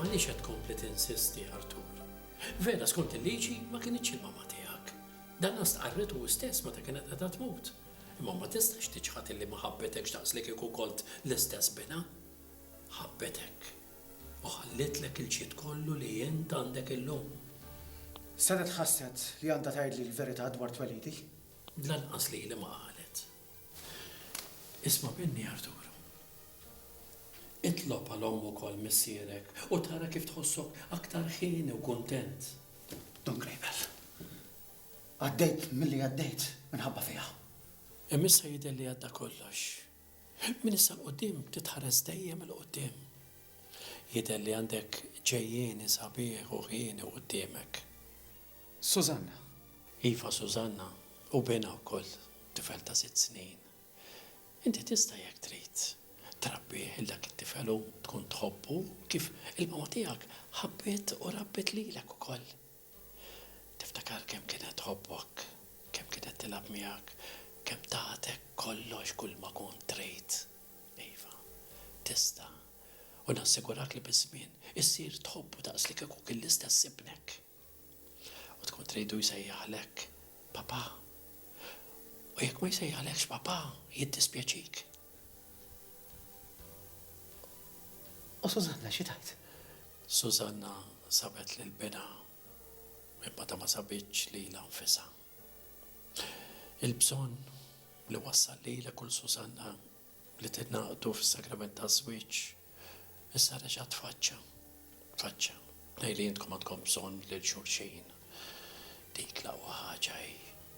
Imma li qed tkompli tinsisti, Artur. Vera skont il-liġi ma kienitx il-mama tiegħek. Dan stqarret hu stess meta kienet qiegħda tmut. Imma ma tistax tiġħad illi ma ħabbetekx daqs li kieku kolt l-istess bina. Ħabbetek. U ħallitlek il-ġid kollu li jent għandek illum. Senet ħasset li għandha tgħidli l-verità dwar twelidi? Lanqas li ma qalet. Isma' minni, Arturu. Itlob għal-om ukoll missierek u tara kif tħossok aktar ħini u kuntent. Don Grejbel. Għaddejt milli għaddejt minħabba fiha. Imissa jidher li għadda kollox. Min issa l-qoddim titħares dejjem il-qoddim. Jidher li għandek ġejjieni sabiħ u ħini qoddimek. Susanna. Iva Susanna u bina wkoll tifel ta' 6 snin. Inti tista' jekk trid trabbih dak it-tifel u tkun tħobbu kif il-mama tiegħek ħabbet u rabbet lilek ukoll. Tiftakar kemm kienet tħobbok, kemm kienet tilab miegħek, kemm tagħtek kollox kull ma kont trid. Iva, tista' u nassigurak li biż-żmien issir tħobbu daqs li kieku kien l-istess ibnek. U tkun tridu jsejjaħlek papa. U jekk ma jsejjaħlekx papa, jiddispjaċik. U Susanna xi tgħid? Susanna sabet li l-bina imma ta' ma sabitx li l-anfisa. Il-bżon li wassal li kull Susanna li tinnaqdu fis-sakrament ta' żwieġ issa reġa' tfaċċa. Ngħidli intkom għandkom bżonn lil xulxin. Dik l-aqwa ħaġa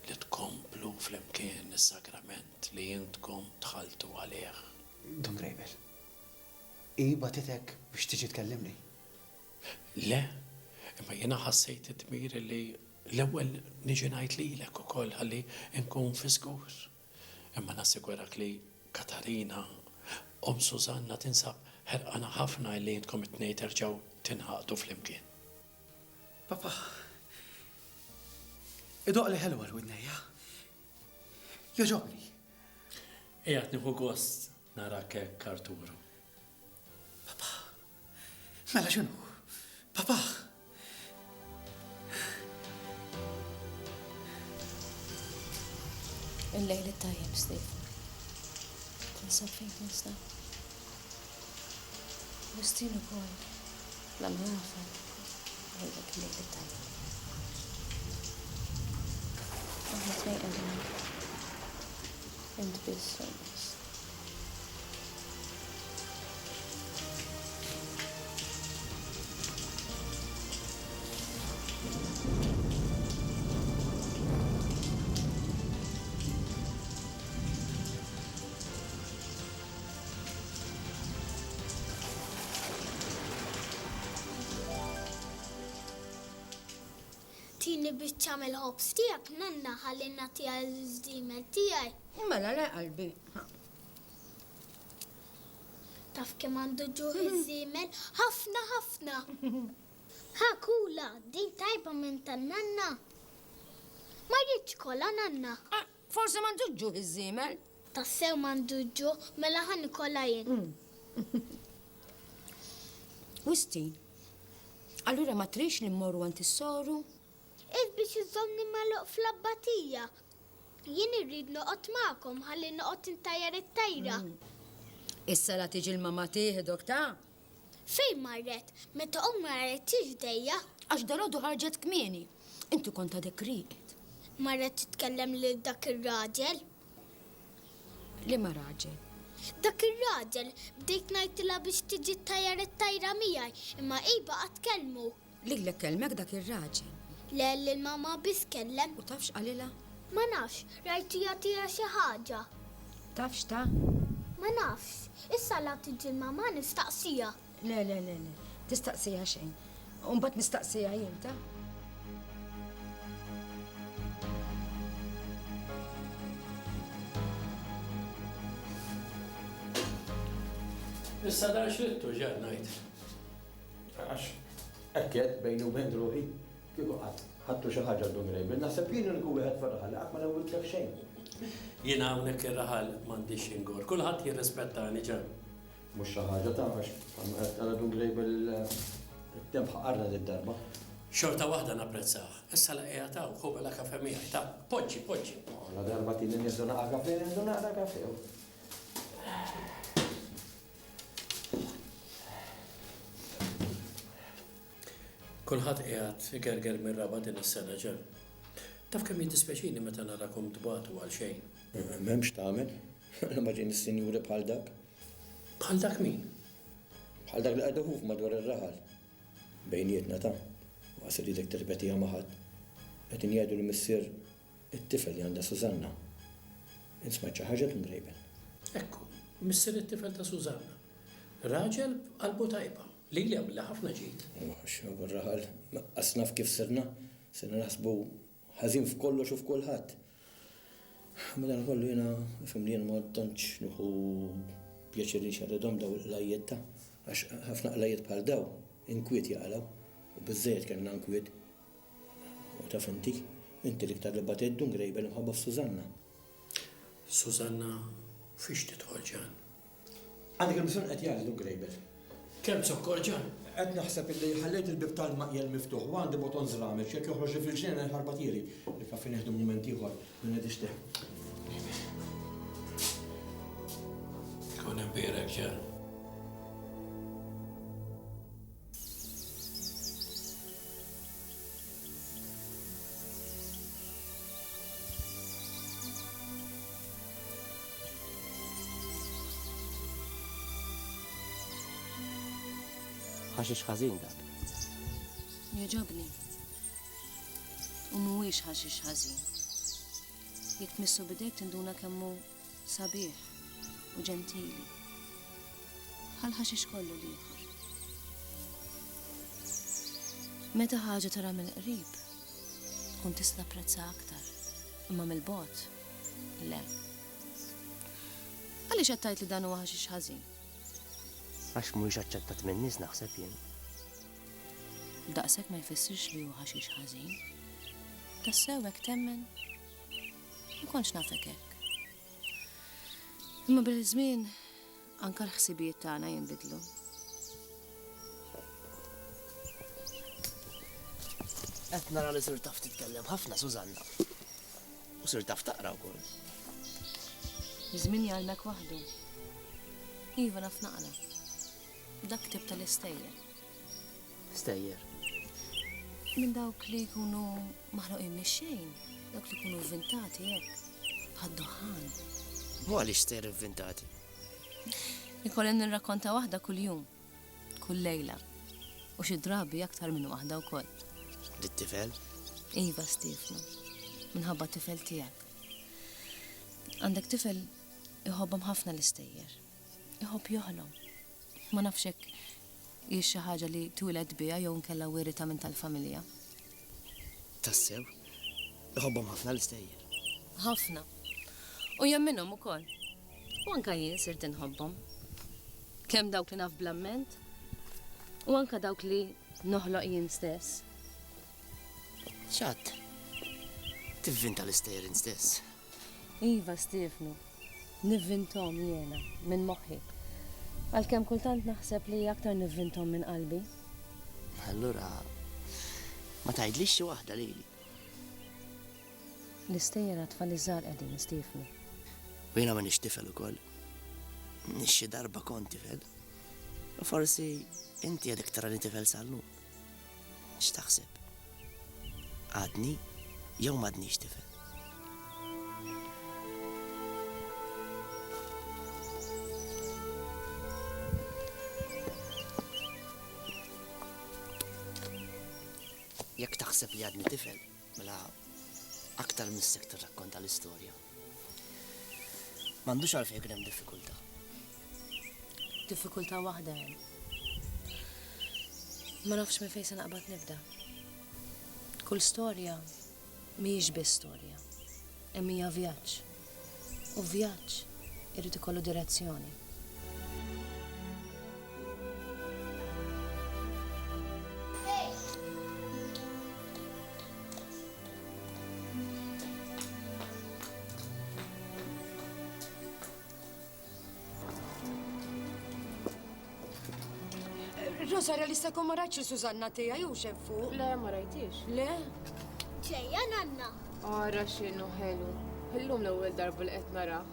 li tkomplu flimkien is-sakrament li intkom tħaltu għalih. Don Grejbel. Iba titek biex tiġi tkellimni? Le, imma jiena ħassejt id-dmir li l-ewwel niġi ngħid lilek ukoll ħalli nkun fi żgur. Imma nassigurak li Katarina, Susanna tinsab ħerqana ħafna li intkom it-tnejn terġgħu tinħaqdu flimkien. Papa, idoq li ħelwa l-widnejja. Joġobni. Qiegħed nieħu gost narak hekk, Arturu. Mela x'inhu? Papa! الليل الطيب ستيفن تنسى فين تنسى وستين وكوي لما يعرفك هيك الليل الطيب احنا اثنين عندنا انت بالسويس Tini biex ċamel ħobs tijak, nanna ħallina tija l-żdimel tijaj. Mela la qalbi. Taf kem għandu ġuħ iż-żimel, ħafna. Ha kula, din tajba minn tan-nanna. Ma jridx kolla nanna. Forse mandu ġuħ iż-żimel. Tassew mandu ġuħ, mela ħan kolla jien. Wistin, allura ma trix li mmorru għand is-soru? Biex iżomni maluq fl-abbatija. Jien irrid noqgħod magħkom ħalli noqgħod intajjar it-tajra. Issa la tiġi l-mama tieħdok ta'? Fejn marret? Meta marret tiġdejja? Għax dalodu ħarġet kmieni. Inti kont għadek riqet. Marret titkellem lil dak ir-raġel? Li ma raġel? Dak ir-raġel bdejt ngħidilha biex tiġi ttajjar it-tajra miegħi, imma iba qatt kellmu. Lilek kelmek dak ir-raġel. Le l-mama biss kellem. U tafx qalila? Ma nafx, rajtu jagħtiha xi ħaġa. Tafx ta'? Ma nafx, issa la tiġi l-mama nistaqsija. Le, tistaqsija xejn. U mbagħad nistaqsija jien ta'? Issa da xrittu ġar ngħid. Għax, ekket bejn u bejn ruħi, kieku ħattu xi ħaġa Don Grejbel. Naħseb jien nkun wieħed fir-raħal, qatt ma nawwiltlek xejn. Jien hawnhekk ir-raħal m'għandix ingur. Kulħadd jirrispettani ġar. Mhux xi ħaġa ta' għax qed tara Don Grejbel Tem ħaqarna d-darba. Xorta waħda napprezzaħ. Issa laqija ta' u ħobela kafe miegħi ta' poġġi, poġġi. La darba tini nizdu naqa kafe, nizdu naqa kafe. Kulħadd qiegħed igerger mir-raba din is-sena ġew. Taf kemm jiddispjaċini meta narakom tbatu għal xejn. Memx tagħmel. Ma ġin is-sinjuri bħal dak. Bħal dak min? Bħal dak li qegħdu ħuf madwar ir-raħal. Bejnietna ta' waqsel li dik terpetija maħad. Qed jgħidu li missier it-tifel li għandha Sużanna. Insma' xi ħaġa tingrejben. Ekku, missier it-tifel ta' Sużanna. Raġel qalbu tajba. Li għamilla ħafna ġid. Xo raħal, asnaf kif sirna, sirna naħsbu ħażin f'kollox u f'kulħadd. Madan kollu jena, fimli jena ma tantx nuħu pjaċiri xarredhom daw l-lajjetta, għax ħafna qlajiet bħal daw, inkwiet jaqlaw, u biżżejjed kellna nkwiet. U taf inti l-iktar li bateddu ngrejbel imħabba f'Sużanna. Sużanna fiex tidħol ġan. Għandek il-bżonn qed jgħidu ngrejbel. Kemm sokkor ġan? Qed naħseb illi ħallejt il-bib tal-maqjel miftuħ u għandi boton żrameġ jekk joħroġ fil-ġnien ħarbatieri. Il-kaffi neħdu mument ieħor minn qed ixtieq. Kun imbierek ġan. ħaxix ħażin dak. Jogħġobni. U mhuwiex ħaxix ħażin. Jekk tmissu bidejk tinduna kemm hu sabiħ u ġentili. Bħal ħaxix kollu li ieħor. Meta ħaġa tara mill-qrib, tkun tista' tapprezza aktar, imma mill-bogħod le. Għaliex qed tgħid li dan huwa ħaxix ħażin? Għax mhuwiex aċċettat minn nies naħseb jien. Daqshekk ma jfissirx li hu ħaxix ħażin. Tassew hekk temmen? Ma kontx nafek hekk. Imma bil-żmien anke l-ħsibijiet tagħna jinbidlu. Qed nara li sir taf titkellem ħafna Sużanna. U sir taf taqra wkoll. Iż-żmien jgħalmek waħdu. Iva naf naqra. Dak ktib tal-istejjer. Stejjer. Minn dawk li jkunu maħluqin mix-xejn, dawk li jkunu inventati hekk, bħad-duħan. U għaliex stejjer inventati? Ikolli nirrakkonta waħda kuljum, kull lejla, u xi drabi aktar minn waħda wkoll. Lit-tifel? Iva Stefnu, minħabba t-tifel tiegħek. Għandek tifel iħobbhom ħafna l-istejjer, iħobb joħlom. Ma nafx hekk hija xi ħaġa li twiled biha jew nkella wirita minn tal-familja. Tassew? Iħobbhom ħafna l-istejjer. Ħafna. U hemm minnhom ukoll. U anke jien sirt inħobbhom. Kemm dawk li naf blamment u anke dawk li noħloq jien stess. X'għadd? Tivvinta l-istejjer stess. Iva Stefnu, nivvintom jiena minn moħħi. Għalkemm kultant naħseb li aktar nivvintom minn qalbi. Allura ma tgħidlix xi waħda lili. L-istejjera tfal iż-żgħar qegħdin Stefnu. U jiena ma nix tifel ukoll. Nix xi darba kont tifel. U forsi inti għadek tarani tifel sal-lum. X'taħseb? Għadni jew m'għadniex tifel. Jekk taħseb li għadni tifel, mela aktar missek tirrakkonta l-istorja. M'għandux għalfejn kien hemm diffikultà. Diffikultà waħda hemm. Ma nafx minn fejn se naqbad nibda. Kull storja mhijiex biss storja, hemm hija vjaġġ. U vjaġġ irid ikollu direzzjoni. Rosaria li stakon ma rajtx il-Sużanna tija jew xem fuq. Le, ma rajtix. Le? ġejja nanna. Ara xinu ħelu. Illum l-ewwel darba li qed naraħ.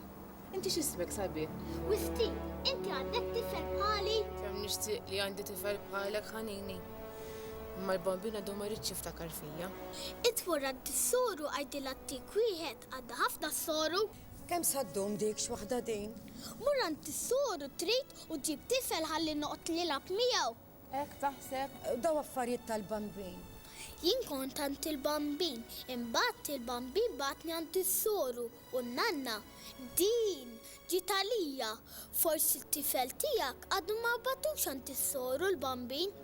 Inti x'ismek sabi? Wisti, inti għandek tifel bħali? Kemm nixtieq li għandi tifel bħalek ħanini. Imma l-bambina du ma rridx jiftakar fija. Itwar għaddi s-soru għajdil għattik wieħed għadda ħafna s-soru. Kem saddum dik x'waħda din? Mur għanti s-soru trid u ġib tifel ħalli noqt li lab miegħu. Ek taħseb? Daw affarijiet tal-bambin. Jien kont għand il-bambin, imbagħad il-bambin batni għand is-soru u nanna din ġitalija. Forsi l-tifel tiegħek għadu ma batux għand is-soru l-bambin.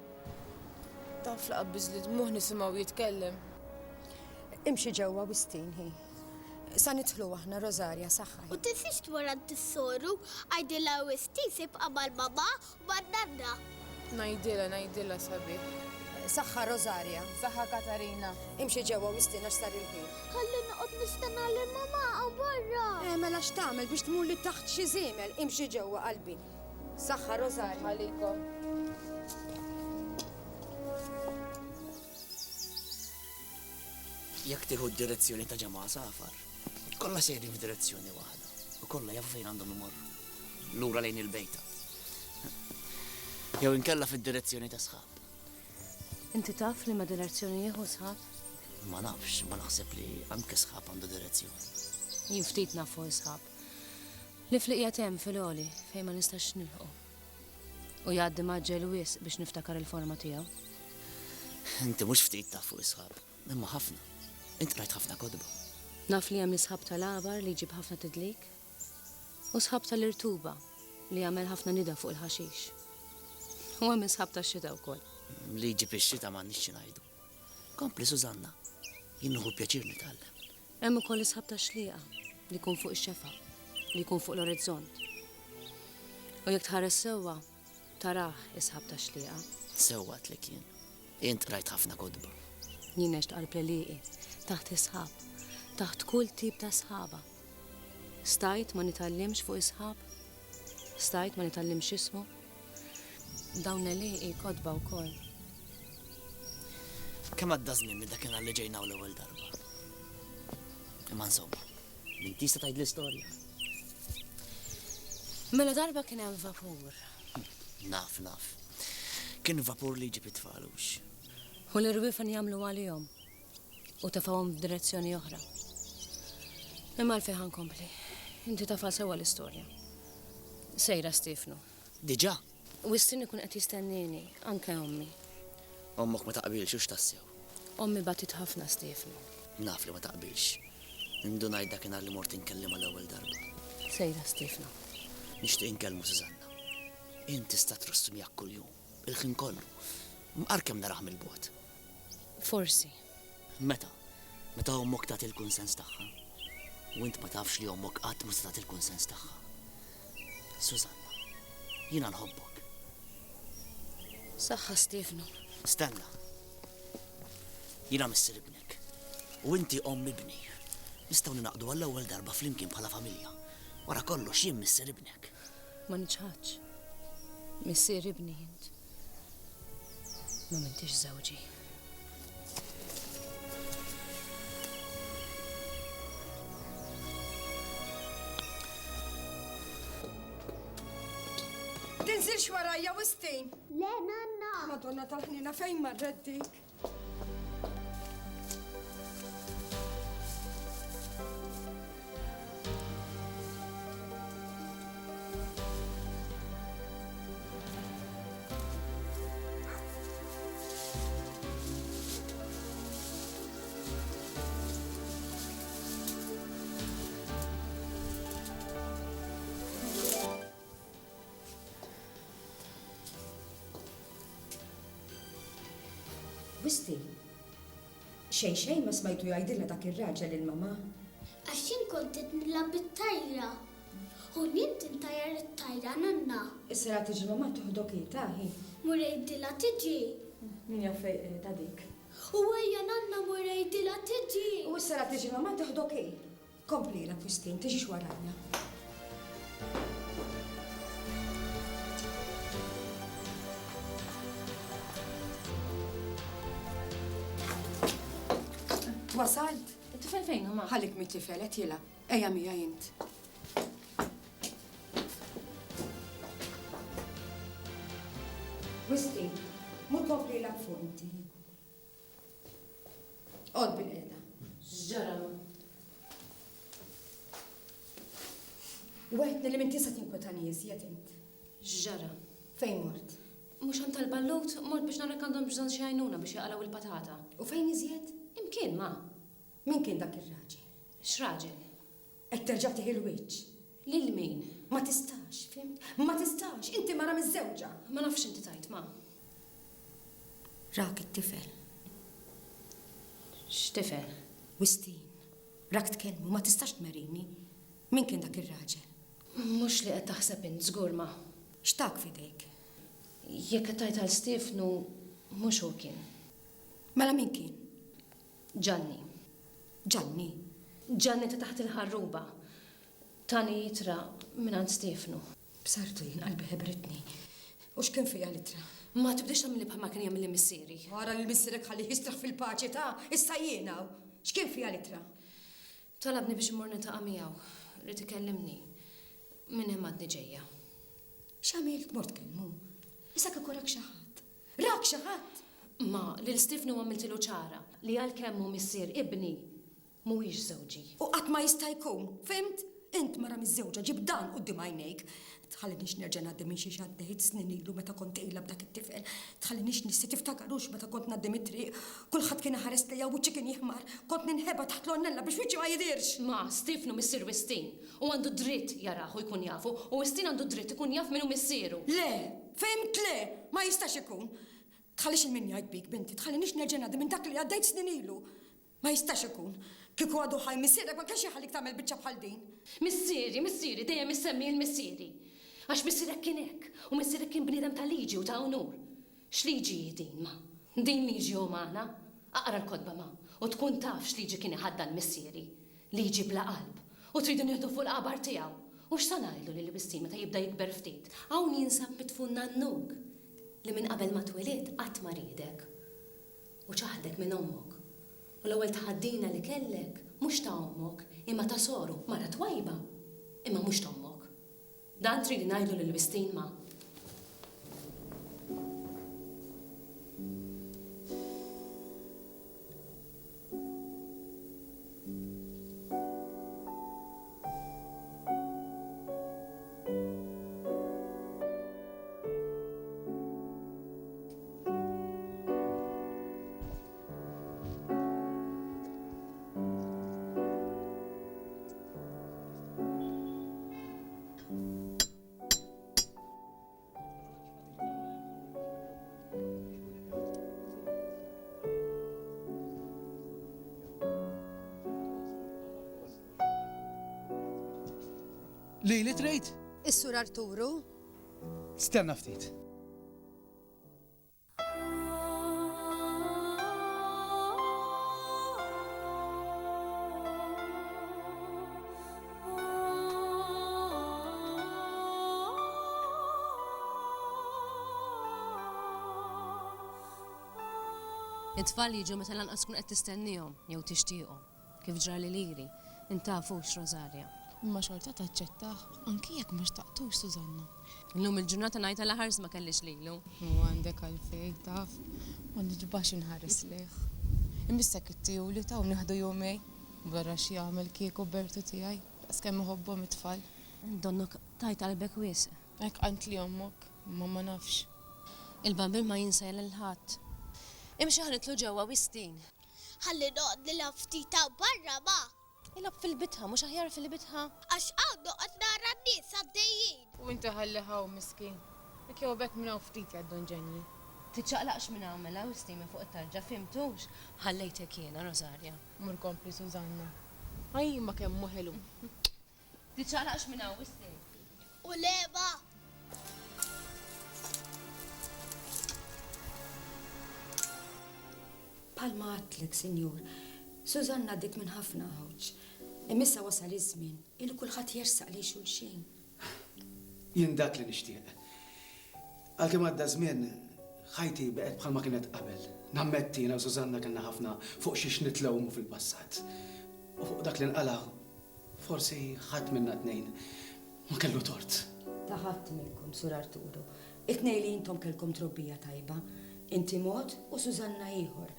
Taf laqabbiż li dmuħ nisimgħu jitkellem. Imxi ġewwa wistin hi. Sa nidħlu aħna Rosaria saħħa. U tisix dwar għand is-soru għajdilha wisti sibqa' mal-baba u bad-nanna. Najdila sabi. Saħħa Rosaria. Saħħa Katarina. Imxi ġewwa wistin għax sar il-ħin. Ħalli noqgħod nistenna lill-mama għaw barra. Mela x'tagħmel biex tmur li taħt xi żiemel, imxi ġewwa qalbi. Saħħa Rosaria. Għalikom. Jekk tieħu d-direzzjoni ta' ġemaa safar, kollha sejrin f'direzzjoni waħda u kollha jafu fejn għandhom imorru. Lura lejn il-bejta. Jew inkella fid-direzzjoni ta' sħab. Inti taf li ma direzzjoni jieħu sħab? Ma nafx, ma naħseb li anke sħab għandu direzzjoni. Jien ftit nafu sħab. Li fliqiet hemm fil-għoli fejn ma nistax nilħu. U jgħaddi maġġel wisq biex niftakar il-forma tiegħu. Inti mhux ftit taf fuq isħab, imma ħafna. Inti rajt ħafna kodba. Naf li hemm l-isħab tal-abar li jġib ħafna tidlik. U sħab tal-irtuba li jagħmel ħafna nida fuq il-ħaxix. U hemm isħab tax-xita wkoll. Li jġib ix-xita m'għandniex xi ngħidu. Kompli Sużanna, jien nieħu pjaċir nitgħallem. Hemm ukoll isħab tax-xlieqa li jkun fuq ix-xefa, li jkun fuq l-orizzont. U jekk tħares sewwa, taraħ isħab tax-xlieqa. Sewwa tlek jien. Int rajt ħafna kodba. Jien għext qalb li liqi, taħt isħab, taħt kull tip ta' sħaba. Stajt ma nitallimx fuq isħab, stajt ma nitallimx ismu. Dawn liqi kodba wkoll. Kemm għadda żmien minn dakinhar li ġejna l-ewwel darba. Imma insomma, min tista' tgħid l-istorja. Mela darba kien hemm vapur. Naf. Kien vapur li ġib it-tfalux. U l-irwifan jagħmlu għalihom u tafawhom f'direzzjoni oħra. Imma għalfejn ħankompli. Inti tafal sewwa l-istorja. Sejra Stefnu. Diġà? Wistin ikun qed jistennini, anke ommi. Ommok ma taqbilx u x'tassew. Ommi batit ħafna Stefnu. Naf li ma taqbilx. Indu ngħid dakinhar li mort inkellima l-ewwel darba. Sejra Stefnu. Nixtieq inkellmu Sużanna. Inti tista' trossu miegħek kuljum, il-ħin kollu. Mqar kemm naraħ mill-bogħod. Forsi. Meta ommok tagħti il-kunsens tagħha. U int ma tafx li ommok qatt ma tagħti il-kunsens tagħha. Sużanna, jiena nħobbok. Saħħa Stefnu. Stenna. Jiena missier ibnek. U inti omm ibni. Nistgħu ninaqdu għall-ewwel darba flimkien bħala familja. Wara kollox jien missier ibnek. Ma niċħadx. Missier ibni int. Ma m'intix żewġi. Tinżilx warajja wistin. Le nanna. Madonna tal-ħnina fejn marret dik? Wisti, xejn ma smajtu jgħidilna dak ir-raġel il-mama. Għaxin kont nilab bit-tajra. U nint intajjar it-tajra nanna. Issa tiġi mama tuħdok taħi. Murejdila tiġi. Min jaffej ta' dik. U għajja nanna murejdila tiġi. U issa tiġi mama tuħdok Kompli la Wistin, tiġi xwarajna. Wasalt? It-tifel fejn huma? Ħallik mit-tifel qed jilgħab. Ejja mija jint. Wisti, mur kopri l fuq inti. Qod bil-qiegħda. X'ġara? Weħtni li minn tisa tinkwetani jiżjed int. X'ġara? Fejn mort? Mhux għand tal-ballut, mort biex narek għandhom bżonn xi għajnuna biex jaqalaw il-patata. U fejn iżjed? Imkien ma. Min kien dak ir-raġel? X'raġel? Qed terġa' tieħi l-wiċċ. Lil min? Ma tistax, fimt? Ma tistax, inti mara miż-żewġa. Ma nafx inti tajt ma. Rak it-tifel. X'tifel? Wistin, rak tkellmu, ma tistax tmerini. Min kien dak ir-raġel? Mhux li qed taħseb int żgur ma. X'tak fidejk? Jekk qed tajt għal Stefnu mhux hu kien. Mela min kien? Ġanni. Ġanni. Ġanni ta' taħt il-ħarruba. Tani jitra minn għand Stefnu. B'sartu jien qalbi ħebritni. U x'kien fija litra? Ma tibdix tagħmilli bħalma kien jagħmel missieri. Wara li missierek ħalli jistraħ fil-paċi ta' issa jiena. X'kien fija litra? Talabni biex immur nitaqa' miegħu. Rid ikellimni. Minn hemm għadni ġejja. X'għamilt mort kelmu? Issa kieku rak xi ħadd. Rak xi ħadd. Ma lil Stefnu għamiltilu ċara li għalkemm hu missier ibni mhuwiex żewġi. U qatt ma jista' jkun, fimt? Int mara miż-żewġa ġib dan quddiem għajnejk. Tħallinix nerġa' ngħaddi minn xi xaddejt snin ilu meta kont qilha b'dak it-tifel. Tħallinix nissi tiftakarux meta kont ngħaddi mit-triq. Kulħadd kien ħares lejha u wiċċi kien jiħmar. Kont ninħeba taħt l-onnella biex wiċċi ma jidirx. Ma Stefnu missier Wistin u għandu dritt jaraħu jkun jafu u Wistin għandu dritt ikun jaf minnu missieru. Le, fimt le, ma jistax ikun. Tħallix il-min jgħid bik binti, tħallinix nerġa' ngħaddi minn dak li għaddejt snin ilu. Ma jistax ikun. Kieku għadu ħaj missierek ma kienx jħallik tagħmel biċċa bħal din. Missieri, dejjem issemmi l-missieri. Għax missierek kien hekk, u missierek kien bniedem ta' liġi u ta' onur. X'liġi din ma? Din liġi umana? Aqra l-kodba ma, u tkun taf x'liġi kien iħadda l-missieri. Liġi bla qalb, u tridu nieħdu fuq l-qabar tiegħu. U x'sa ngħidu lil Wistin meta jibda jikber ftit? Hawn jinsab mitfun nannuk li minn qabel ma twelid qatt ma riedek. U ċaħdek minn ommok. U l-ewwel taħaddina li kellek mhux ta' ommok, imma ta' soru, mara twajba, imma mhux ta' ommok. Dan tridi ngħidu lil Wistin ma. Li trejt? Is-sur Arturu? Stenna ftit. It-tfal jiġu meta lanqas tkun qed tistennihom jew tixtieqhom. Kif ġra li liri, intafux Rosaria. Imma xorta taċċettaħ, anki jekk ma xtaqtux Sużanna. Llum il-ġurnata ngħid tal-aħars ma kellix lilu. U għandek għalfej taf, ma nġbax inħares liħ. Imbissek it-tiju li taw nieħdu jumej, barra xi jagħmel kieku Bertu tiegħi, bas kemm iħobbhom it-tfal. Donnok tajt qalbek wiesq. Hekk qant li ommok, ma ma nafx. Il-bambin ma jinsajla l-ħadd. Imxi ħanitlu ġewwa Wistin. Ħalli noqgħod nilgħab ftit barra ma. Ilab fil-bitħa, mhux aħjar fil-bitħa. Għax għawdu qed nara n-nies għaddejjin. U inti ħalliħaw miskin. Dik jew bekk minn hawn ftit jgħaddu ġenji. Tiċċaqlaqx minn għamela Wistin minn fuq it-tarġa, fimtux? Ħallejtek jiena, Rosaria. Mur kompli Sużanna. Aj ma kemm ħelu. Tiċċaqlaqx minn hawn Wistin. U leba. Palma għatlek, Sinjur, Sużanna għaddit minn ħafna ħawġ. Imissa wasal iż-żmien, il kulħadd jersaq li xulxin. Jien dak li nixtieq. Għalkemm għadda żmien, ħajti baqgħet bħalma kienet qabel. Nammetti jiena u Sużanna kellna ħafna fuq xiex nitlewmu fil-passat. U fuq dak li nqala forsi ħadd minna tnejn ma kellu tort. Ta' ħadd minnkom, Sur Arturo. It-tnejn li intom kellkom trobbija tajba. Inti mod u Sużanna ieħor.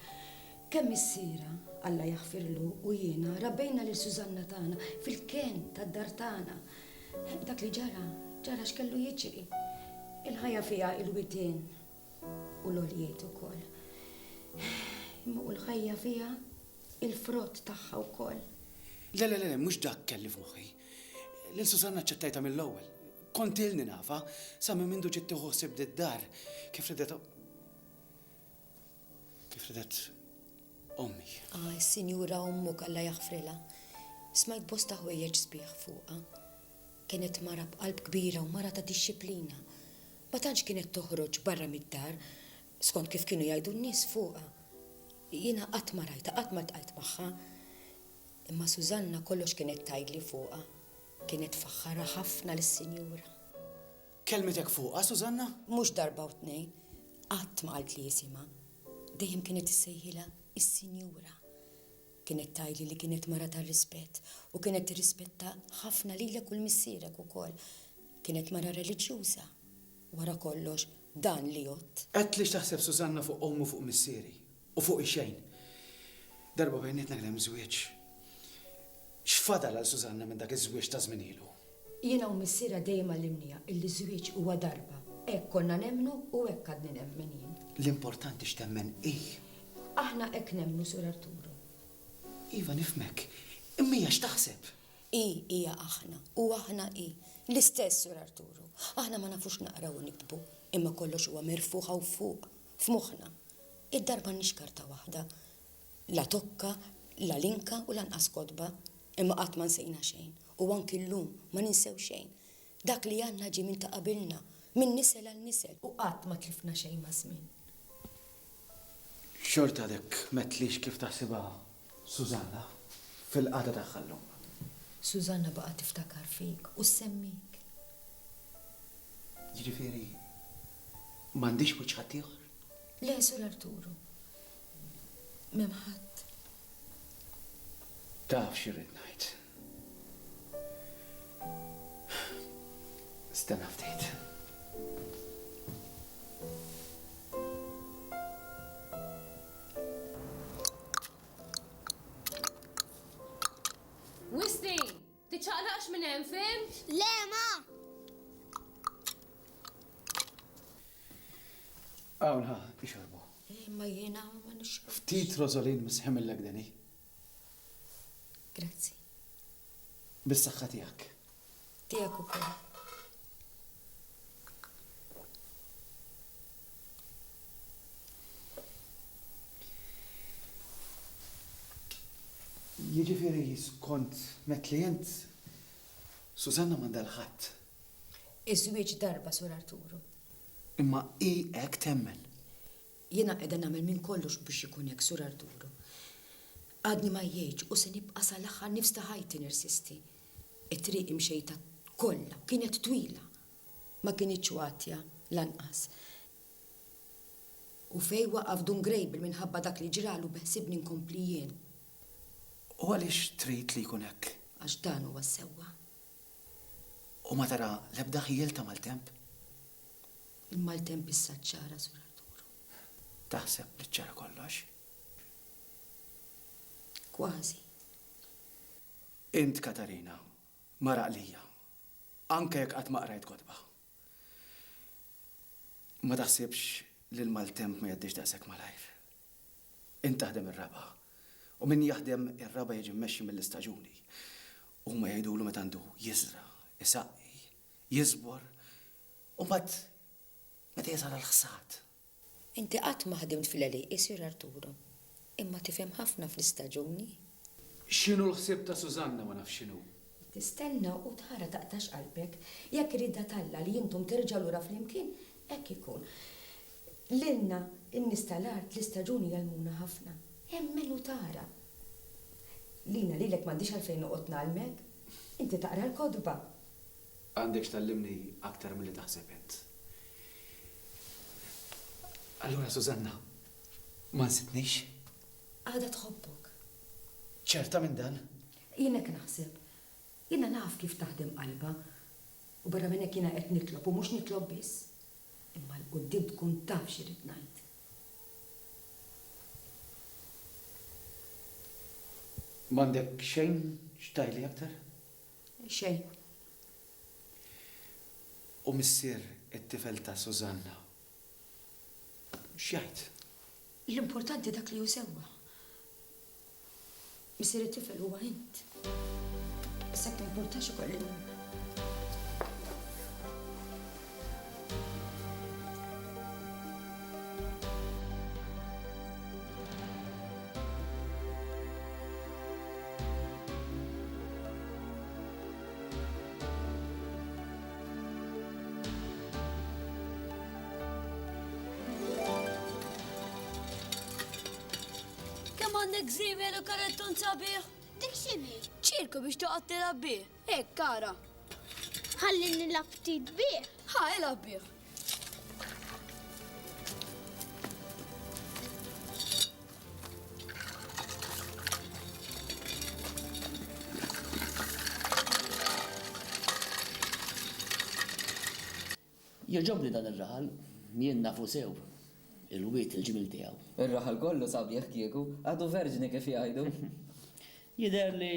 Kemm is-sira Alla jaħfirlu u jiena rabbejna lil Sużanna tagħna fil-ken tad-dar tagħna. Dak li ġara x'kellu jiġri. Il-ħajja fiha il-widien u l-oljiet ukoll. Imma u l-ħajja fiha il-frott tagħha wkoll. Le, mhux dak kelli f'moħħi. Lil Sużanna ċettajta mill-ewwel. Kontilni nafa, sa minn mindu ġiet tieħu ħsieb dar kif ridet ommi. Is-sinjura ommuk Alla jaħfrilha. Smajt bosta ħwejjeġ sbieħ fuqha. Kienet mara b'qalb kbira u mara ta' dixxiplina. Ma tantx kienet toħroġ barra mid-dar, skont kif kienu jgħidu n-nies fuqha. Jiena qatt ma rajta, qatt ma ltqajt magħha. Imma Sużanna kollox kienet tgħidli fuqha. Kienet faħħara ħafna lis-sinjura. Kelmetek fuqha, Sużanna? Mhux darba u tnejn, qatt ma qalt li jisimha. Dejjem kienet issejħilha is-sinjura. Kienet tgħidli li kienet mara tar-rispett u kienet tirrispetta ħafna lilek u l-missierek ukoll. Kienet mara reliġjuża. Wara kollox dan li jott. Qed li x'taħseb Sużanna fuq ommu fuq missieri u fuq ix-xejn. Darba bejnietna kien hemm żwieġ. X'fadal għal Sużanna minn dak iż-żwieġ ta' żmien ilu? Jiena u missiera dejjem għallimnija illi żwieġ huwa darba. Hekk konna nemmnu u hekk għadni nemmen jien. L-importanti x'temmen hi. Aħna hekk nemmnu, Sur Arturo. Iva nifmek, immija x'taħseb? Hija aħna u aħna l-istess, Sur Arturo. Aħna ma nafux naqraw u niktbu, imma kollox huwa mirfuħa u fuq f'moħħna. Id-darba nix karta waħda. La tokka, la linka u lanqas kodba, imma qatt ma nsejna xejn. U anki llum ma ninsew xejn. Dak li għandna ġi minn ta' qabilna, minn nisel għal nisel u qatt ma tlifna xejn ma' żmien. Xorta dek metlix kif taħsibha Sużanna fil-qagħda tagħha llum. Sużanna baqa' tiftakar fik u semmik. Jiġifieri m'għandix wiċċ ħadd ieħor? Le, Sur Arturo. M'hemm ħadd. Taf x'irrid ngħid. Stenna ftit. Wisti, tiċċaqlaqx minn hemm, fimt? Le, ma! Hawnha, ixorbu. Ma jiena ma nixrob. Ftit Rosolin misħem il-legdeni. Grazzi. Bis-saħħa tiegħek. Tiegħek ukoll. Jiġifieri skont metlient Sużanna m'għandha l-ħadd. Iż-żwieġ darba, Sur Arturo. Imma hi hekk temmen. Jiena qiegħda nagħmel minn kollox biex ikun hekk, Sur Arturo. Għadni ma jgħidx u se nibqa' sal-aħħar nifs ta' ħajti nirsisti. It-triq imxejta kollha kienet twila. Ma kienitx għatja lanqas. U fejn waqaf dun grejbil minħabba dak li ġralu beħsibni nkompli jien. U għaliex trid li jkun hekk? Għax dan huwa sewwa. U ma tara l-ebda ħielta mal-temp? Il-maltemp issa ċara, Sur Arturo. Taħseb li ċara kollox? Kważi. Int Katarina, mara qlija. Anke jekk qatt ma qrajt kotba. Ma taħsibx li l-maltemp ma jgħaddix daqshekk malajr. Int taħdem ir-raba. U min jaħdem ir-raba jiġi mmexxi mill-istaġuni. U ma jgħidulu meta għandu jiżra, isaqqi, jiżbor, u meta jasal għal-ħsad. Inti qatt ma ħdimt fil-għaliq, Sur Arturo. Imma tifhem ħafna fl-istaġuni. X'inhu l-ħsieb ta' Sużanna ma nafx x'inhu? Tistenna u tħara taqtax qalbek, jekk ridda talla li jintom terġa' lura flimkien, hekk ikun. Lilna in-nies tal-art l-istaġuni jalmuna ħafna. Hemmen u tara. Lina lilek m'għandix għalfejn noqgħod nagħlmek, inti taqra l-kodba. Għandek tallimni aktar milli taħseb int. Allura, Susanna, ma nsitnix? Għada tħobbok. ċerta minn dan? Jienek naħseb. Jiena naf kif taħdem qalba. U barra minnek jiena qed nitlob u mhux nitlob biss. Imma l-qudiem tkun taf x'irid ngħid. M'għandek xejn xtajli aktar? Xejn. U missier it-tifel ta' Susanna. X'jgħid? L-importanti dak li hu sewwa. Missier it-tifel huwa int. Issa ma importax ukoll il-num. Għandek zimel u karettun sabiħ? Dik xini? ċirku biex toqgħod tilab bih. Hekk, kara. Ħalli nilab ftit bih. Ħa, ilab bih. Joġobni dan ir-raħal, jien nafu sew. Il-wiet il-ġimil tiegħu. Ir-raħal kollu sabiħ kieku, għadu verġini kif jgħidu. Jidher li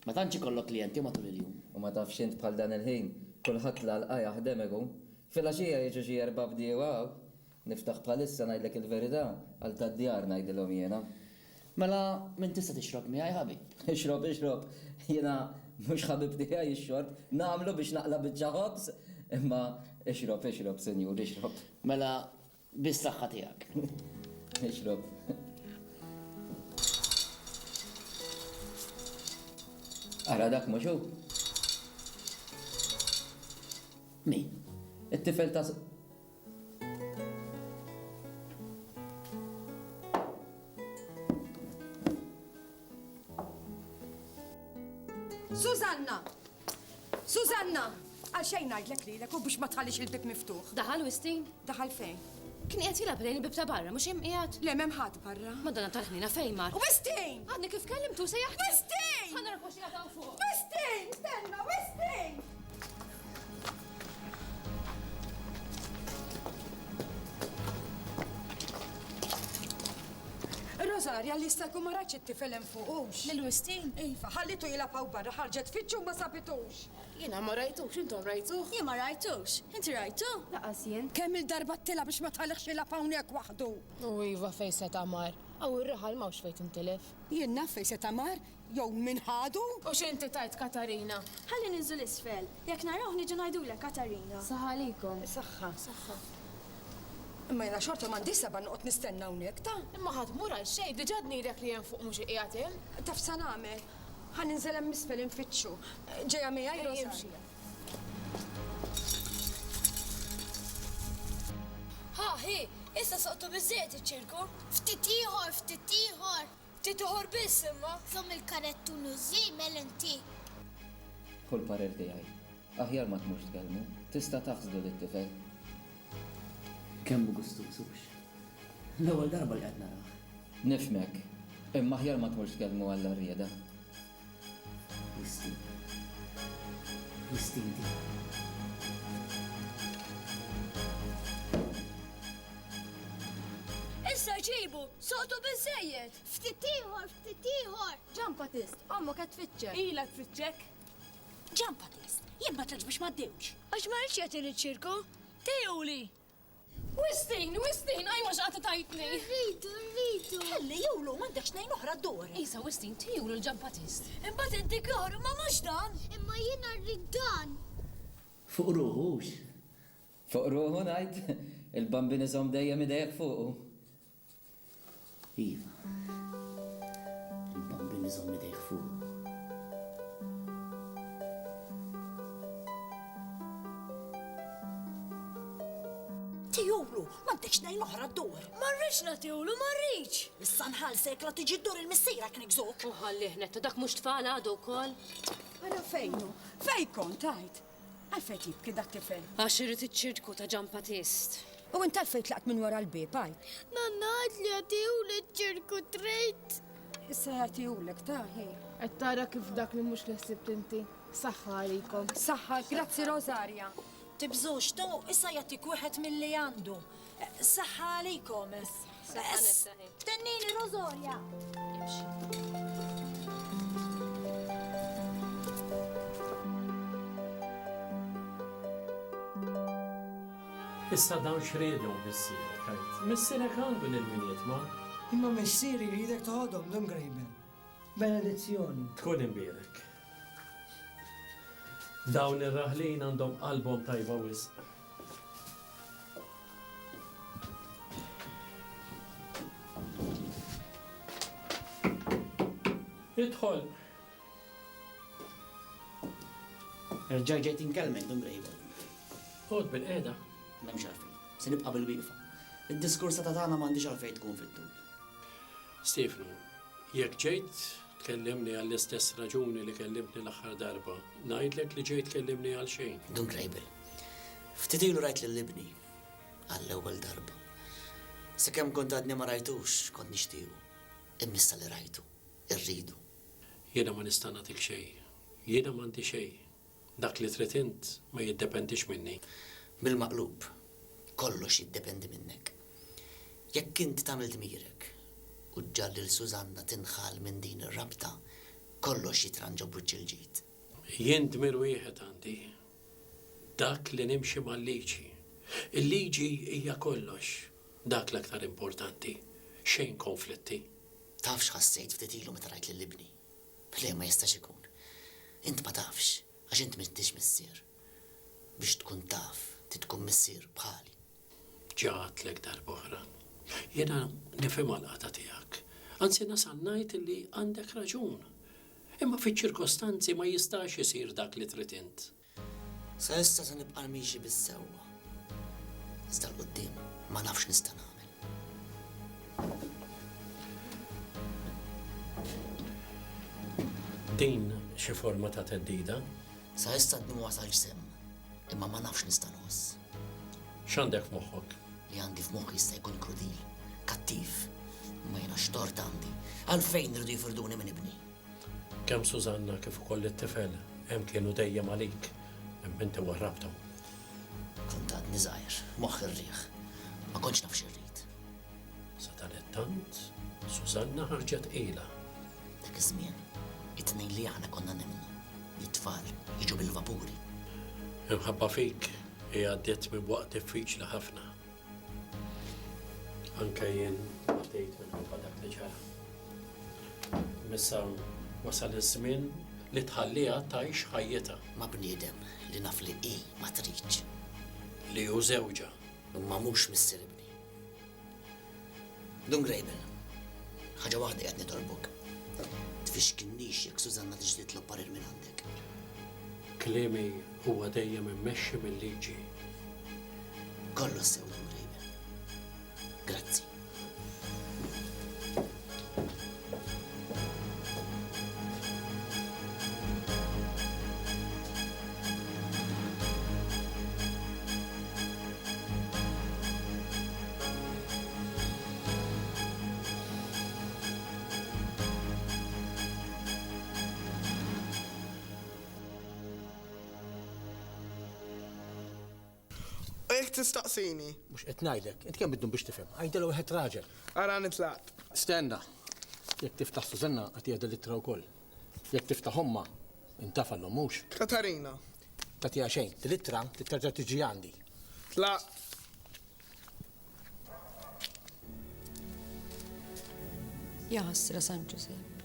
ma tantx ikollok klijenti matul il-jum. U ma tafx int bħal dan il-ħin, kulħadd l-għalqa jaħdemegu. Fil-għaxija jiġu xi 4 bdiewa. Niftaħ bħalissa ngħidlek il-verità, għal tad-djar ngħidilhom jiena. Mela min tista' tixrob miegħi ħabib. Ixrob. Jiena mhux ħabib tiegħi x-xorb, nagħmlu biex naqla biċ-ġaħobs, imma ixrob, senjur, ixrob. Mela bis-saħħa tiegħek. Ixrob. Ara dak mhux hu? Min? It-tifel ta' Susanna! Susanna! Għal xejn ngħidlek lilek u biex ma tħallix il-bib miftuħ. Daħal Wistin? Daħal fejn? Kien qed jilab lejn il-bib ta' barra, mhux hemm qiegħed. Le m'hemm ħadd barra. Madonna tal-ħnina fejn mar. U Wistin! Għadni kif kellimtu sejjaħ. Wistin! Ħanarku xi jagħtaw fuq. Wistin! Stenna, Wistin! Rosaria li sta kum maraċ it-tifel hemm fuqux. Lil-Wistin? Iva, ħallitu jilapgħu barra ħarġet fitxu ma sabitux. Jiena ma rajtux, intom rajtuh. Jien ma rajtux. Inti rajtu? Laqas jien. Kemm il-darba t-tila biex ma tħallix jilapgħu hawnhekk waħdu. U iva fejn se tamar. Aw ir-raħal m'hawnx fejn tintilef. Jien naf fejn se tamar, jew min ħadu. U x'inti tajt Katarina? Ħalli ninżu l-isfel. Jekk naraw niġu ngħidulek Katarina. Saħalikom. Saħħa. Imma jena xorta m'għandi seba' noqgħod nistenna hawnhekk ta'. Imma ħadd mura xejn, diġà dnidek li hemm fuq mhux qiegħed hemm. Taf sa nagħmel. Ħaninżel hemm misfel infittxu. Ġejja miegħi Rosaria. Ha, hi, issa soqtu biżżejjed iċ-ċirku. Ftit ieħor, ftit ieħor. Ftit uħor biss imma. Som il-karettun u żiemel inti. Kull parer tiegħi. Aħjar ma tmux tkellmu, tista' taħsdu lit-tifel. Kemm gustusux. L-ewwel darba li qed narah. Nifmek, imma aħjar ma tmux tkellmu għall-arrieda. Wistin. Wistin di. Issa ġibu, soqtu biżżejjed. Ftit ieħor, ftit ieħor. Ġampatist, ommok qed tfittxek. Ila tfittxek. Ġampatist, jien ma tridx biex ma ddewx. Għax ma rridx jagħtini ċ-ċirku? Tejuli. Wistin, għaj ma xaqta tajtni. Rridu. Ħalli jowlu m'għandekx ngħin oħra d-dor. Isa, Wistin, tijulu l-ġampatist. Imbagħad inti kor ma mhux dan. Imma jiena rrid dan. Fuq ruħux. Fuq ruħu ngħid, il-bambinizom dejjem idejjek fuqu. Iva. Il-bambinizom idejjek fuq. Tijulu, m'għandekx ngħin oħra d-dor. Ma rridx nagħtihulu, ma rridx. Issa nħallsek la tiġi d-dor il-missiera kien ikżok. Uħalli ħnetta, dak mhux tfal għadu wkoll. Ara fejnu, fejn kont tajt? Għalfejn jibki dak tifel. Għax irid iċ-ċirku ta' ġampatist. U inta l-fejt laqt minn wara l-bib, għaj. Nanna għadli għatiju li ċirku trejt. Issa jagħtihulek taħi. Qed tara kif dak li mhux li ħsibt inti. Saħħa għalikom. Saħħa, grazzi Rosaria. Tibżux, tu issa jagħtik wieħed milli għandu. Saħħa għalikom. Tennini Rosaria. Issa dawn xredu missierek, għajt. Missierek għandu l-miniet ma? Imma missieri li jidek toħodhom dum grejben. Benedizzjoni. Tkun imbierek. Dawn ir-raħlin għandhom album tajba wisq. Idħol. Erġa' ġejt inkelmek dum grejben. Għod bil-qeda. M'hemmx għalfejn. Se nibqa' bil-wieqfa. Id-diskursa ta' tagħna m'għandix għalfejn tkun fit-tul. Stefanu, jekk ġejt tkellimni għall-istess raġuni li kellimni l-aħħar darba, ngħidlek li ġejt tkellimni għal xejn. Dun Grejbel, ftit ilu rajt l-libni għall-ewwel darba. Sakemm kont għadni ma rajtux, kont nixtiequ. Immissa li rajtu, irridu. Jiena ma nista' nagħtik xejn. Jiena m'għandi xejn. Dak li trid int ma jiddependix minni. Bil-maqlub, kollox jiddependi minnek. Jekk inti tagħmel dmirek u ġalli l-Sużanna tinħal minn din ir-rabta, kollox jitranġa buċ-ġilġid. Jien dmir wieħed għandi. Dak li nimxi mal-liġi. Il-liġi hija kollox. Dak l-aktar importanti. Xejn konflitti. Tafx ħassejt ftit ilu meta rajt l-libni. Le ma jistax ikun. Int ma tafx, għax int m'intix missier. Biex tkun taf, tkun missier bħali. Ġatlek darbohra. Jena nifhem għal-qata tiegħek. Anzi nasal ngħid li għandek raġun. Imma fiċ-ċirkostanzi ma jistax isir dak li trid int. Sa issa se nibqa' mixi bis-sewwa. Iżda l-qudiem ma nafx nista' nagħmel. Din xi forma ta' teddida? Sa issa d wasalx sem, imma ma nafx nista' nħoss. X'għandek f'moħħok? Li għandi f'moħħi jista' jkun krudil, kattiv, ma jiena xtort għandi. Għalfejn irridu jfirduni minn ibni. Kemm Sużanna kif ukoll it-tifel hemm kienu dejjem għalik, hemm inti warrabthom. Kont għadni żgħir, moħħ ir-rieħ, ma kontx naf xirrid. Sa dan it-tant, Sużanna ħarġet qiegħla. Dak iż-żmien, it-tnejn li aħna konna nemmnu, li t-tfal jiġu bil-vapuri. Imħabba fik, hija għaddiet minn waqt diffiċli ħafna. Anke jien għaddejt minħabba dak li ġara. Missa wasal iż-żmien li tħalliha tgħix ħajjitha. Ma bniedem li naf li hi ma tridx. Li hu żewġa. Imma mhux missier ibni. Dun Grejbel, ħaġa waħda qed nitolbok. Tfixkinniex jekk Sużanna tiġi titlob parir minn għandek. Kliemi huwa dejjem immexxi mill-liġi. Kollu sew Dun Grejbel. Grazzi. Ejk tistaqsini. Mux qed ngħidlek, int kemm biddum biex tifhem, għajdelu wieħed raġel. Ara nitlaq. Stenna. Jekk tiftaħ Sużanna qed jgħidha l-ittra wkoll. Jekk tiftaħ homma, intafallhom mhux. Katarina. Tagħtiha xejn, til-ittra titterġa' tiġi għandi. Tlaq. Ja ħassra San Giuseppe,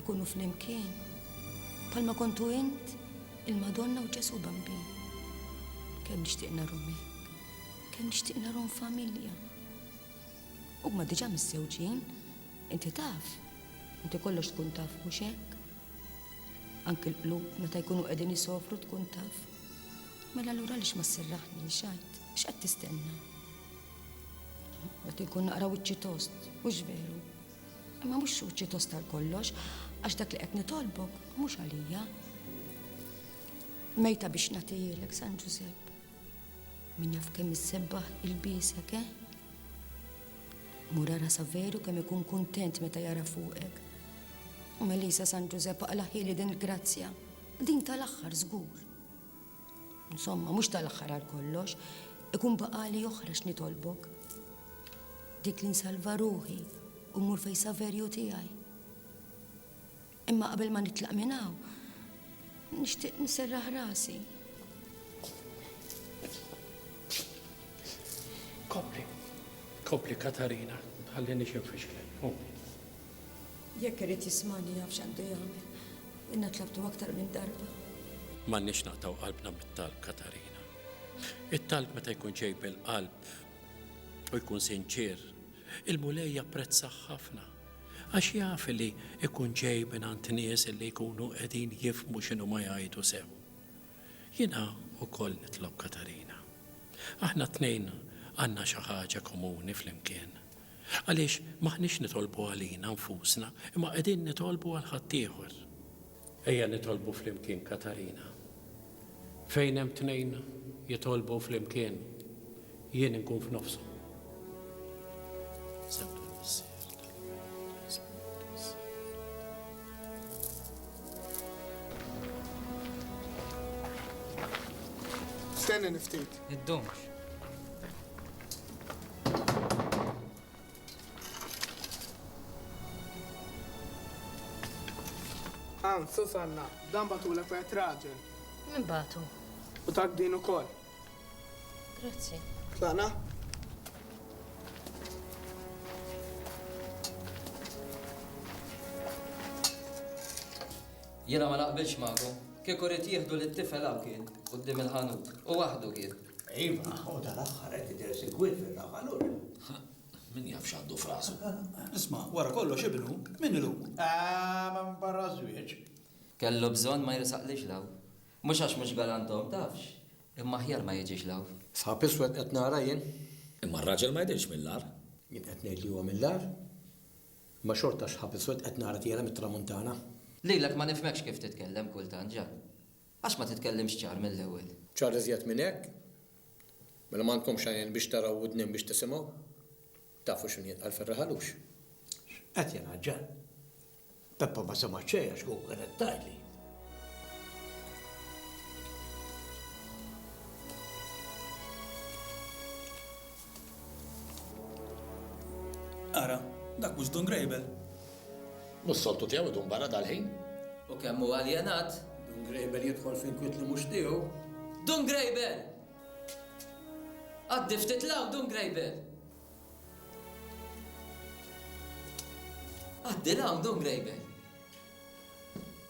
ikunu fl-imkien. Palma kontu int, il-Madonna u Ġesu bambin. Kemm nixtieq narhom hekk, kemm nixtieq narhom familja. Huma diġà missewġin, inti taf, inti kollox tkun taf mhux hekk. Anke l-qlub meta jkunu qegħdin isofru tkun taf. Mela allura għaliex ma sserraħni xajt, x'qed tistenna? Meta jkun naqra wiċċi tost, mhux veru. Imma mhux wiċċi tost tal-kollox, għax dak li qed nitolbok mhux għalija. Mejta biex nagħtihilek San Giuseppe. Min jaf kemm is-sebbaħ il-bisek, Mura rasa veru kemm ikun kuntent meta jara fuqek. U Melissa San Giuseppe għalaħili din il-grazzja. Din tal-aħħar żgur. Insomma, mhux tal-aħħar għal kollox, ikun baqali oħra x'nitolbok. Dik li nsalva ruħi u mur fej Saverju tiegħi. Imma qabel ma nitlaq minn hawn, nixtieq nserraħ rasi. Kopli Katarina, ħallini xinfixkel. Jekk irid jismani jaf x'għandu jagħmel, inna tlabtu aktar minn darba. M'għandniex naqtaw qalbna mit-talb, Katarina. It-talb meta jkun ġej bil-qalb u jkun sinċir, il-mulej japprezzaħ ħafna. Għax jaf li jkun ġej mingħand nies li jkunu qegħdin jifhmu x'inhu ma jgħidu sew. Jiena wkoll nitlob Katarina. Aħna tnejn għandna xi ħaġa komuni flimkien. Għaliex maħniex nitolbu għalina nfusna, imma qegħdin nitolbu għal ħaddieħor. Ejja nitolbu flimkien, Katarina. Fejn hemm tnejn jitolbu flimkien, jien inkun f'nofsu. Stenni niftit. Id-dumx. Susanna, dan batulek fejt raġel. Min batu? U tak din ukoll. Grazzi. Tlaqna? Jena ma naqbilx maħgu. Kieku rrit jieħdu l-tifel għaw kien, qudiem il-ħanut, u waħdu kien. Iva, u dal-axħar qed idersi gwil fil-raħalur. Min jaf x'għandu frasu. Isma' wara kollox ibnu, min ilu? Man barra żwieġ. Kellu bżonn ma jirsaqlix law. Mhux għax mhux galantom tafx, imma aħjar ma jiġix law. Sħab iswed qed nara jien. Imma r-raġel ma jidhirx mill-lar. Jien qed ngħid li huwa mill-lar. Ma xorta xħab iswed qed nara tiera mit-tramuntana. Lilek ma nifhmekx kif titkellem kultant ġan. Għax ma titkellimx ċar mill-ewwel. ċar iżjed minn hekk? Mela m'għandkomx għajn biex taraw udniem biex tisimgħu? Tafu x'inhi jinqal fir-raħalux. Qed jena ġan. Peppa ma sema ċejja x'kun kienet tajli. Ara, dak mhux Don Grejbel. Mhux soltu tiegħu dun barra dal-ħin. U kemm hu aljenat? Don Grejbel jidħol fil-kwiet li mhux tiegħu. Don Grejbel! Għaddi ftit law Don Grejbel! Għaddi law Don Grejbel!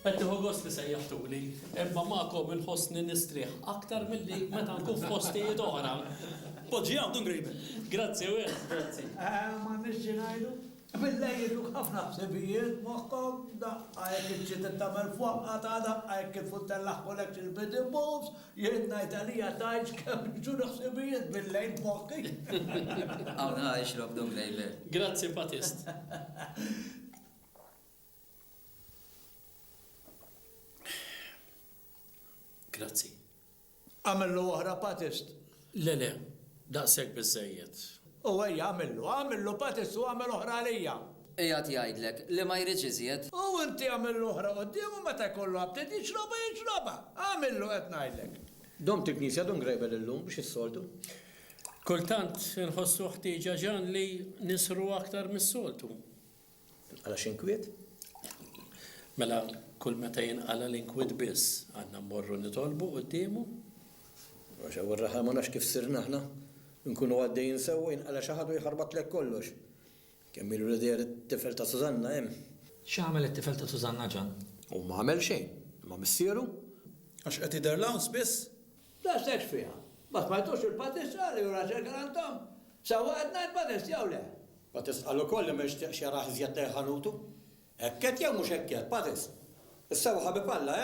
Għeddiħu għost li sejjaħtuli, imma ma'kom il-ħosni nistriħ aktar mill-li meta nkun f'postijiet oħra. Poġġi għam Don Grejbel. Grazzi, Will, grazzi. Ma nixġi ngħidu. Billejlu ħafna ħsibijiet moħħkom daqqa jekk il-ġiet tagħmel fuqqa ta' daqqa jekk il-futtellaħ kolek il-bidi bobs, jien ngħid għalija tajġ kemm ġunu ħsibijiet billejl moħħi. Għawna ixrob Don Grejbel. Grazzi, Batist. Grazzi. Għamillu oħra Patist. Le, daqsek bizzejiet. U għajja għamillu Patist u għamil oħra għalija. Ejat jgħidlek li ma jridx iżjed. U inti għamillu oħra qoddimu meta kollu għabtet jiġroba. Għamillu qed ngħidlek. Dom tiknisja Don Grejbel illum biex issoltu. Kultant nħossu ħtieġa ġan li nisru aktar mis-soltu. Għalax inkwiet? Mela, kull meta jinqala l-inkwiet biss, għandna mmorru nitolbu qudiemu. Għaxa għurraħa ma nafx kif sirna aħna. Nkunu għaddejjin sew jinqala xi ħadd u jħarbatlek kollox. Kemm ilu li dejjer it-tifel ta' Sużanna hemm. X'għamel it-tifel ta' Sużanna ġan? U ma għamel xejn, ma missieru. Għax qed idher lawns biss. La steċ fiha. Ma smajtux il-Patist għalli u raġel garantom. Sawa qed ngħid Patist jew le. Patist għallu kolli ma jixtieqx jaraħ iżjed lejn ħanutu. Hekket jew mhux hekket, Patist. Issew ħabib Alla,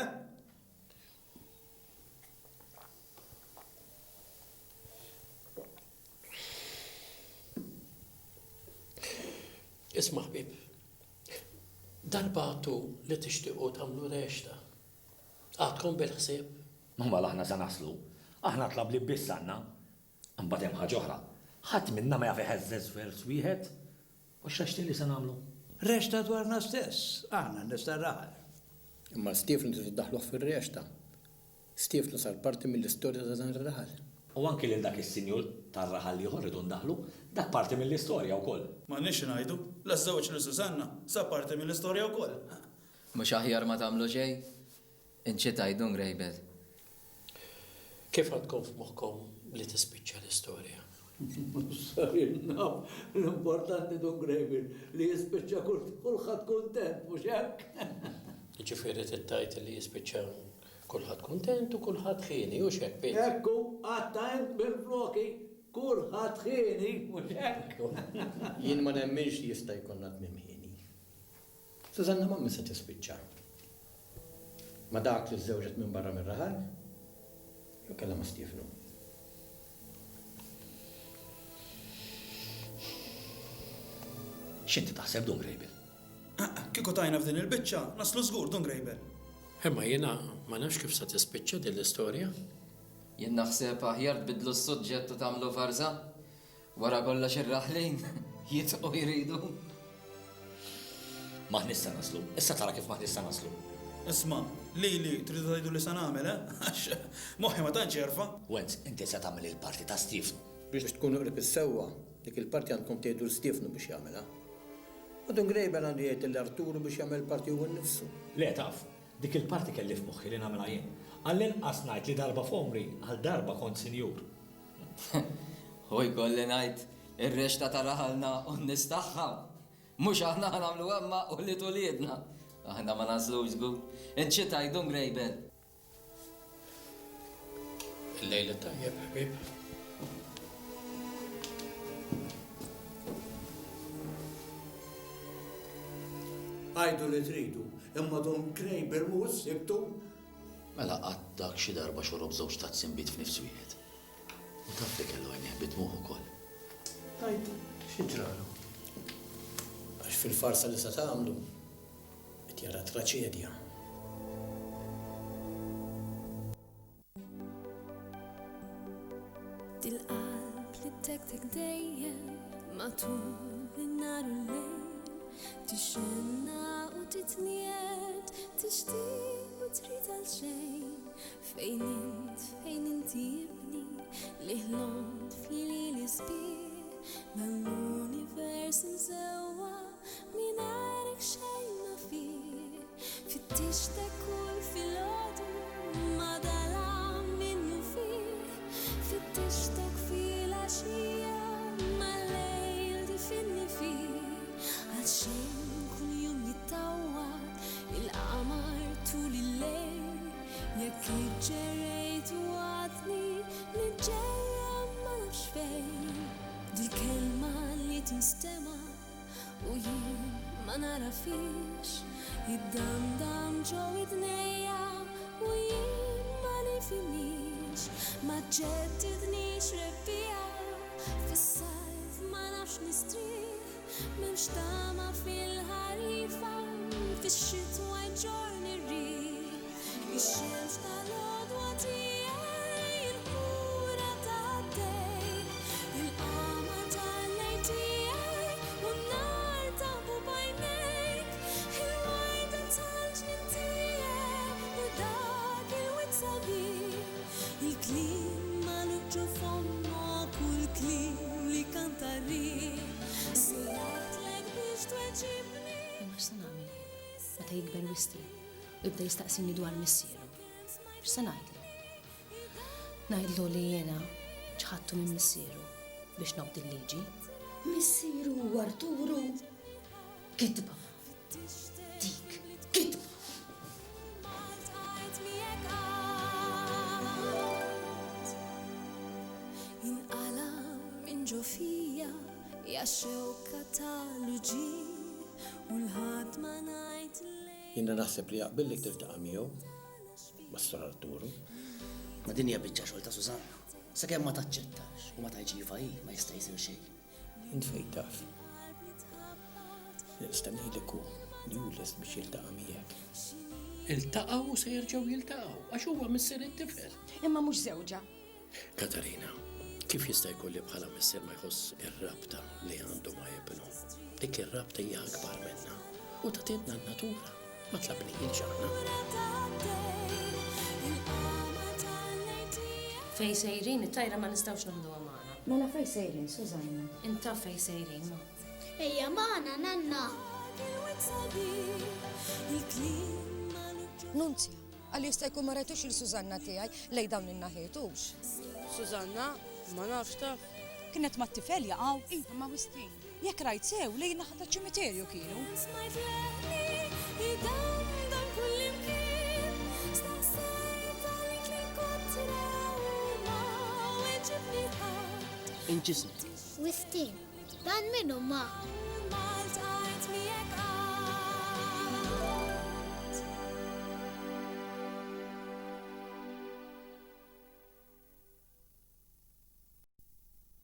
Isma' ħbib, darbatu li tixtiequ tagħmlu rexta. Għadkom bil-ħsieb? Mela aħna se naslu. Aħna tlab li biss għandna. Imbagħad hemm ħaġa oħra. Ħadd minna ma jaf iħeżżeż vers wieħed u x'taxti li se nagħmlu? Reċta dwarna stess, aħna nista' raħal. Imma Stefnu tiddaħluh fir-reċta. Stefnu sar parti mill-istorja ta' dan ir-raħal. U anke lil dak is-sinjur tar-raħal li ieħor idu ndaħlu, dak parti mill-istorja wkoll. M'għandniex ngħidu, l-żewġ li Susanna sa parti mill-istorja wkoll. Mhux aħjar ma tagħmlu xejn? Inċi tajdu ngrejbel. Kif għadkom f'moħħkom li tispiċċa l-istorja? L-importanti dun grejbel li jispiċċa kulħadd kuntent, mhux hekk? Ġifieri tittajt li jispiċċa kulħadd kuntent u kulħadd ħieni u x'hekk bejn. Ekku, għattajt bil-floki, kulħadd ħieni, mhux hekk. Jien ma nemminx li jista' jkollna tmiem ħieni. Susanna ma se tispiċċa. Ma dak li żewġet minn barra mir-raħal, jew kellha ma Stefnu. X'inti taħseb dun grejbel? Kieku tajna f'din il-biċċa, naslu żgur dun grejbel. Imma jiena ma nafx kif se tispiċċa din l-istorja. Jien naħseb aħjar tbidlu s-suġġett u tagħmlu farza. Wara kollox ir-raħlin jitqu jridu. Maħnissa naslu, issa tara kif maħnissa naslu. Isma' li tridu tgħidu li se nagħmel, għax moħħi ma tantx jerfa'. Wenz, inti se tagħmel il-parti ta' Stefnu. Biex tkunu qrib is-sewwa, dik il-parti għandkom tgħidu l-Stefnu biex jagħmilha. Għadun grejbel għandu jgħid l-Arturu biex jagħmel parti huwa nnifsu. Le taf, dik il-parti kelli f'moħħi li nagħmilha jien. Għall-inqas ngħid li darba f'omri għal darba kont sinjur. U jkolli ngħid ir-reċta ta' raħalna u nistaħħa. Mhux aħna nagħmlu għamma u li tuliedna. Aħna ma naslux żgur. Inċi tajdun grejbel. Il-lejla tajjeb, ħbib. Għajdu li tridu, imma dun grejbel mhux siktu. Mela qatt dak xi darba xorob żewġ ta' tsimbit f'nifs wieħed. U taf li kellu għajnejh bitmuh ukoll. Tajtu, x'ġralu? Għax fil-farsa li se tagħmlu qed jara traċedja. Dil-qalb li tek dejjem matul in-nar u l-lejl tixenna u titniet tixtieq u trid għal xejn fejn inti jibni li ħlomt fil-lili sbieħ mal-univers insewwa mingħajrek xejn ma fih fittixtek kull filgħodu ma dalam minnu fih fittixtek fil-għaxija mal-lejl tifinni fih għalxejn kull jum jittawwad il-qamar tul il-lejl jekk iġġerejt u għadni niġġerja ma nafx fejn dil-kelma li tinstema u jien ma nara fiex id-damdam ġew id-dnejja u jien ma nifhimniex ma ġġeddidniex rebbija fis-sajf ma nafx nistrieħ m'hemmx tama fil-ħarifa fix-xitwa ġorni rriħ ix-xemx tal-għodwa tiegħi il-kura tad-dejl il-qamar tal-lejl tiegħi u n-nar taħbu bajnejk il-warda tal-ġnien tiegħi u dak il-wied sabiħ il-kliem magħluq ġo f'ommok u l-kliem li kanta rriħ Imma x'se nagħmel? Meta jikber wisli u jibda jistaqsini dwar missieru. X'se ngħidlu? Ngħidlu li jiena ċħadtu minn missieru biex nobdi l-liġi. Missieru u Arturu. Kitba. Dik, kitba. Inqala minn ġofija jaxxewka tal-ġi u l-ħadd ma ngħid Jiena naħseb li jaqbillek tiltaqa' miegħu mas-Sur Arturu. Ma din hija biċċa xogħol ta' Susanna. Sakemm ma taċċettax u ma tgħidx iva hi ma jista' jsir xejn. Int fejn taf. Nista' ngħidlek hu li hu lest biex jiltaqa' miegħek. Iltaqgħu se jerġgħu jiltaqgħu għax huwa missier it-tifel. Imma mhux żewġa. Katarina, Kif jista' jkolli bħala missier ma jħoss ir-rabta li għandu ma jibnu? Dik ir-rabta hija akbar minna u tatidna n-natura ma tlabnijin ġaħna. Fej sejrin, it-tajra ma nistawx namlu għamana. Mela fej sejrin, Susanna. Inta fej sejrin, ma. Ejja maħna, nanna. Nunzja, għalli jista' jkun ma rajtux il-Susanna tiegħi lej dawn innaħetux. Susanna, ma nafx taf. Kienet ma t-tifel jaqaw, iva ma wistin. Jek rajt sew lej naħta ċimiterju kienu. Inġisni. Wistin, dan minnu ma.